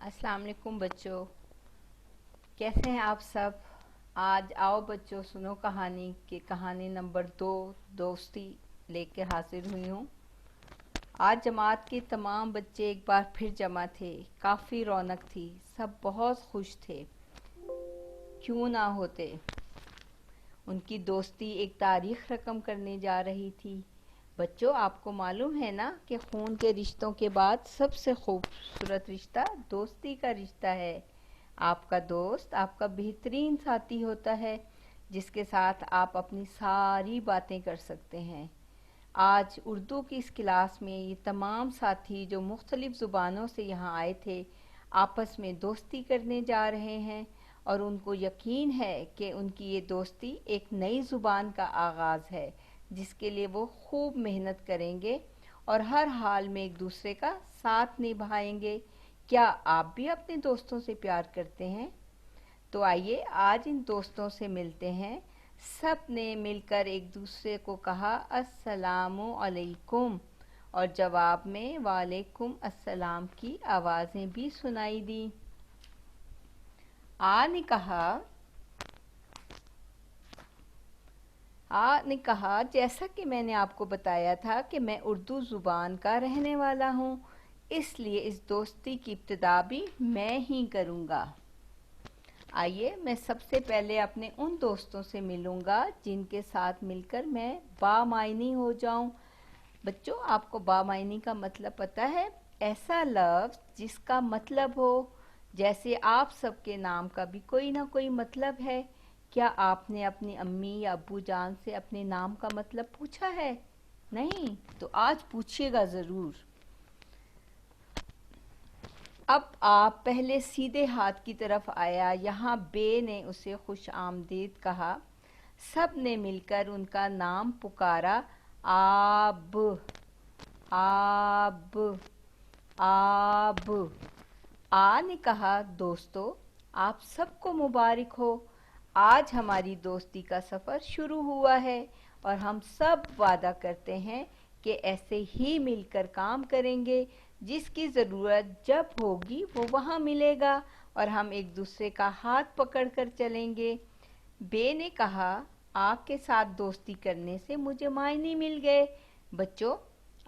अस्सलाम वालेकुम बच्चों, कैसे हैं आप सब। आज आओ बच्चों सुनो कहानी नंबर 2 दोस्ती लेके हाजिर हुई हूँ। आज जमात के तमाम बच्चे एक बार फिर जमा थे। काफ़ी रौनक थी, सब बहुत खुश थे। क्यों ना होते। उनकी दोस्ती एक तारीख रकम करने जा रही थी। बच्चों, आपको मालूम है ना कि खून के रिश्तों के बाद सबसे खूबसूरत रिश्ता दोस्ती का रिश्ता है। आपका दोस्त आपका बेहतरीन साथी होता है, जिसके साथ आप अपनी सारी बातें कर सकते हैं। आज उर्दू की इस क्लास में ये तमाम साथी जो मुख्तलिफ ज़ुबानों से यहाँ आए थे, आपस में दोस्ती करने जा रहे हैं और उनको यकीन है कि उनकी ये दोस्ती एक नई ज़ुबान का आगाज़ है, जिसके लिए वो खूब मेहनत करेंगे और हर हाल में एक दूसरे का साथ निभाएंगे। क्या आप भी अपने दोस्तों से प्यार करते हैं? तो आइए आज इन दोस्तों से मिलते हैं। सब ने मिलकर एक दूसरे को कहा अस्सलामु अलैकुम और जवाब में वालेकुम अस्सलाम की आवाज़ें भी सुनाई दी। आ ने कहा जैसा कि मैंने आपको बताया था कि मैं उर्दू ज़ुबान का रहने वाला हूँ, इसलिए इस दोस्ती की इब्तिदा भी मैं ही करूँगा। आइए मैं सबसे पहले अपने उन दोस्तों से मिलूँगा जिनके साथ मिलकर मैं बामायनी हो जाऊँ। बच्चों, आपको बामायनी का मतलब पता है? ऐसा लफ्ज़ जिसका मतलब हो, जैसे आप सबके नाम का भी कोई ना कोई मतलब है। क्या आपने अपनी अम्मी या अब्बू जान से अपने नाम का मतलब पूछा है? नहीं? तो आज पूछिएगा ज़रूर। अब आप पहले सीधे हाथ की तरफ आया। यहाँ बे ने उसे खुश आमदीद कहा। सब ने मिलकर उनका नाम पुकारा, आब आब आब। आ ने कहा, दोस्तों आप सबको मुबारक हो। आज हमारी दोस्ती का सफ़र शुरू हुआ है और हम सब वादा करते हैं कि ऐसे ही मिलकर काम करेंगे। जिसकी ज़रूरत जब होगी वो वहाँ मिलेगा और हम एक दूसरे का हाथ पकड़कर चलेंगे। बे ने कहा, आपके साथ दोस्ती करने से मुझे मायने मिल गए। बच्चों,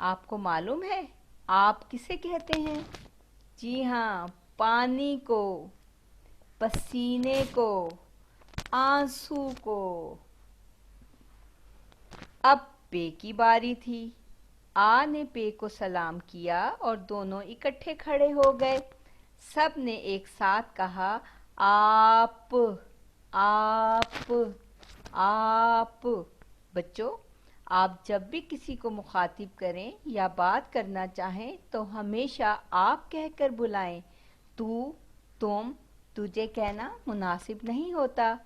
आपको मालूम है आप किसे कहते हैं? जी हाँ, पानी को, पसीने को, आंसू को। अब पे की बारी थी। आ ने पे को सलाम किया और दोनों इकट्ठे खड़े हो गए। सब ने एक साथ कहा, आप आप आप। बच्चों, आप जब भी किसी को मुखातिब करें या बात करना चाहें तो हमेशा आप कहकर बुलाएं। तू, तुम, तुझे कहना मुनासिब नहीं होता।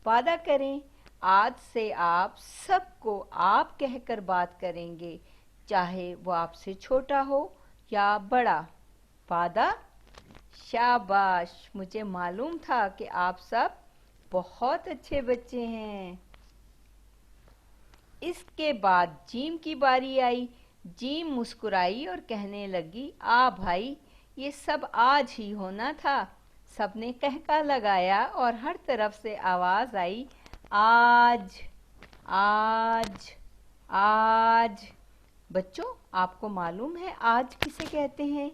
वादा करें आज से आप सबको आप कहकर बात करेंगे, चाहे वो आपसे छोटा हो या बड़ा। वादा? शाबाश, मुझे मालूम था कि आप सब बहुत अच्छे बच्चे हैं। इसके बाद जीम की बारी आई। जीम मुस्कुराई और कहने लगी, आ भाई, ये सब आज ही होना था। सबने कहका लगाया और हर तरफ से आवाज़ आई, आज आज आज। बच्चों, आपको मालूम है आज किसे कहते हैं?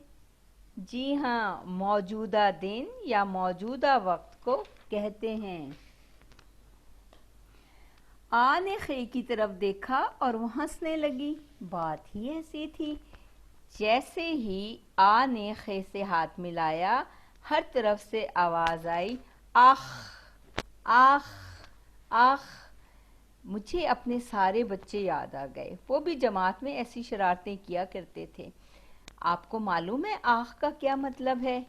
जी हाँ, मौजूदा दिन या मौजूदा वक्त को कहते हैं। आ ने खे की तरफ देखा और वो हंसने लगी। बात ही ऐसी थी। जैसे ही आ ने खे से हाथ मिलाया, हर तरफ से आवाज़ आई, आख आख आख। मुझे अपने सारे बच्चे याद आ गए। वो भी जमात में ऐसी शरारतें किया करते थे। आपको मालूम है आख का क्या मतलब है?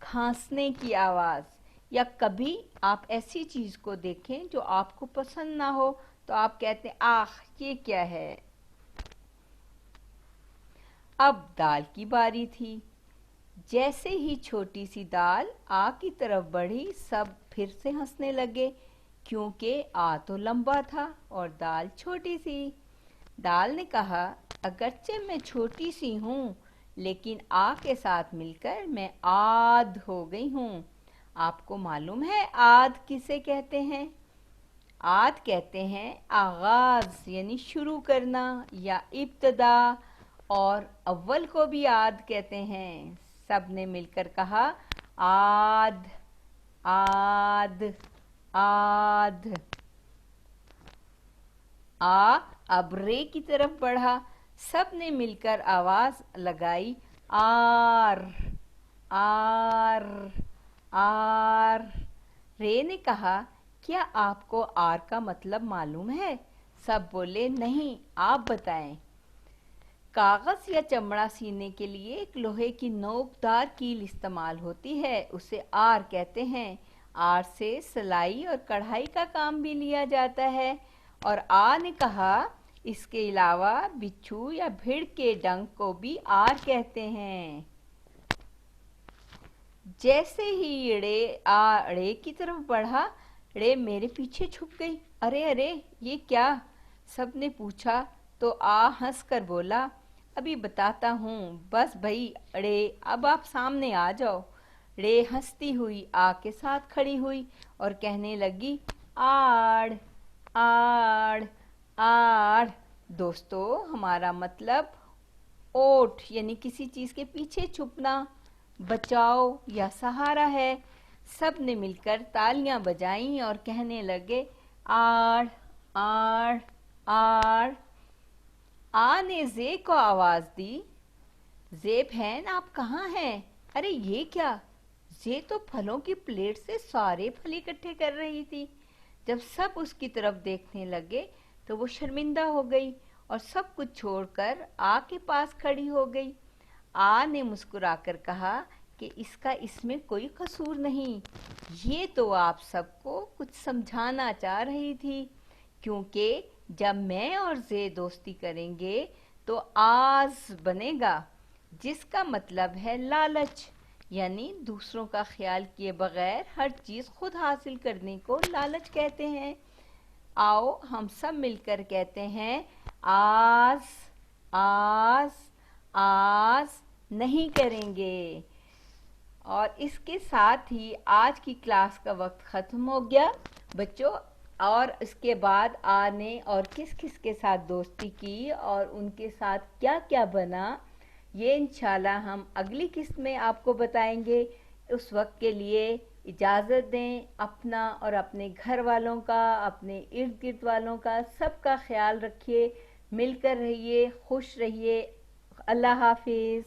खांसने की आवाज़। या कभी आप ऐसी चीज़ को देखें जो आपको पसंद ना हो तो आप कहते हैं, आख ये क्या है। अब दाल की बारी थी। जैसे ही छोटी सी दाल आ की तरफ बढ़ी, सब फिर से हंसने लगे, क्योंकि आ तो लंबा था और दाल छोटी सी। दाल ने कहा, अगरचे मैं छोटी सी हूँ, लेकिन आ के साथ मिलकर मैं आद हो गई हूँ। आपको मालूम है आद किसे कहते हैं? आद कहते हैं आगाज यानी शुरू करना या इब्तदा, और अव्वल को भी आद कहते हैं। सब ने मिलकर कहा आद आद आद। आ अब रे की तरफ बढ़ा। सब ने मिलकर आवाज लगाई आर आर आर। रे ने कहा क्या आपको आर का मतलब मालूम है? सब बोले नहीं, आप बताएं। कागज या चमड़ा सीने के लिए एक लोहे की नोकदार कील इस्तेमाल होती है, उसे आर कहते हैं। आर से सिलाई और कढ़ाई का काम भी लिया जाता है। और आ ने कहा इसके अलावा बिच्छू या भिड़ के डंक को भी आर कहते हैं। जैसे ही रे की तरफ बढ़ा, रे मेरे पीछे छुप गई। अरे अरे ये क्या? सब ने पूछा तो आ हंस कर बोला अभी बताता हूँ, बस भई रे अब आप सामने आ जाओ। रे हंसती हुई आ के साथ खड़ी हुई और कहने लगी आड़ आड़ आड़। दोस्तों हमारा मतलब ओठ यानी किसी चीज के पीछे छुपना, बचाव या सहारा है। सब ने मिलकर तालियां बजाईं और कहने लगे आड़ आड़ आड़। आ ने जे को आवाज दी, जे बहन आप कहाँ हैं? अरे ये क्या? जे तो फलों की प्लेट से सारे फल इकट्ठे कर रही थी। जब सब उसकी तरफ देखने लगे तो वो शर्मिंदा हो गई और सब कुछ छोड़कर आ के पास खड़ी हो गई। आ ने मुस्कुराकर कहा कि इसका इसमें कोई कसूर नहीं, ये तो आप सबको कुछ समझाना चाह रही थी, क्योंकि जब मैं और जे दोस्ती करेंगे तो आज बनेगा, जिसका मतलब है लालच, यानी दूसरों का ख्याल किए बगैर हर चीज खुद हासिल करने को लालच कहते हैं। आओ हम सब मिलकर कहते हैं आज आज आज नहीं करेंगे। और इसके साथ ही आज की क्लास का वक्त ख़त्म हो गया बच्चों। और इसके बाद आ ने और किस किस के साथ दोस्ती की और उनके साथ क्या क्या बना, ये इंशाल्लाह हम अगली किस्त में आपको बताएंगे। उस वक्त के लिए इजाज़त दें। अपना और अपने घर वालों का, अपने इर्द गिर्द वालों का, सबका ख्याल रखिए। मिलकर रहिए, खुश रहिए। अल्लाह हाफिज़।